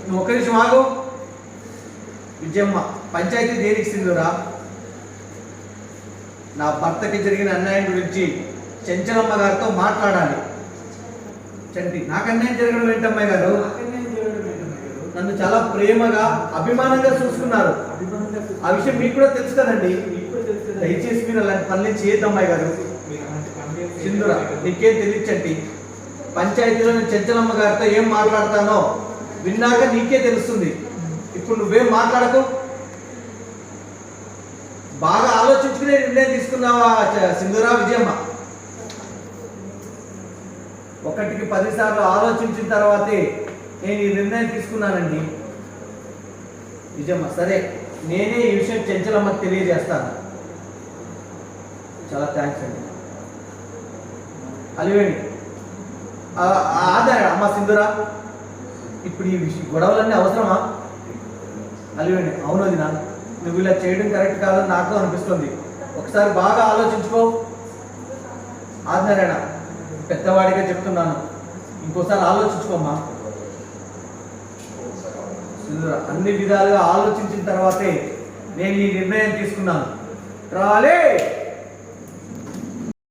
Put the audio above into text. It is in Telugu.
నువ్వు ఒక్క నిమిషం ఆగు. విజయమ్మ, పంచాయతీ దేనికి సింధూరా? నా భర్తకి జరిగిన అన్యాయం గురించి చెంచలమ్మ గారితో మాట్లాడాలి. చంటి, నాకు అన్యాయం జరగడం ఏంటమ్మాయి గారు? నన్ను చాలా ప్రేమగా అభిమానంగా చూసుకున్నారు. ఆ విషయం మీకు కూడా తెలుసు కదండి. దయచేసి మీరు అలాంటి పనులు చేయొద్దమ్మాయి గారు. సింధూరా, నీకేం తెలియచండి. పంచాయతీలో నేను చెంచలమ్మ గారితో ఏం మాట్లాడతానో విన్నాక నీకే తెలుస్తుంది. ఇప్పుడు నువ్వేం మాట్లాడకు. బాగా ఆలోచించుకునే నిర్ణయం తీసుకున్నావా సింధూరా? విజయమ్మ, 1కి 10 సార్లు ఆలోచించిన తర్వాతే నేను ఈ నిర్ణయం తీసుకున్నానండి. విజయమ్మ, సరే, నేనే ఈ విషయం చెంచలమ్మకి తెలియజేస్తాను. చాలా థ్యాంక్స్ అండి. అలివేణి, అదే అమ్మ సింధూరా, ఇప్పుడు ఈ గొడవలన్నీ అవసరమా? అలివేణి, అవునది నా, నువ్వు ఇలా చేయడం కరెక్ట్ కాదని నాకు అనిపిస్తుంది. ఒకసారి బాగా ఆలోచించుకో. ఆదినారాయణ, పెద్దవాడిగా చెప్తున్నాను, ఇంకోసారి ఆలోచించుకోమ్మా. సింధూరా, అన్ని విధాలుగా ఆలోచించిన తర్వాతే నేను ఈ నిర్ణయం తీసుకున్నాను. రాలే.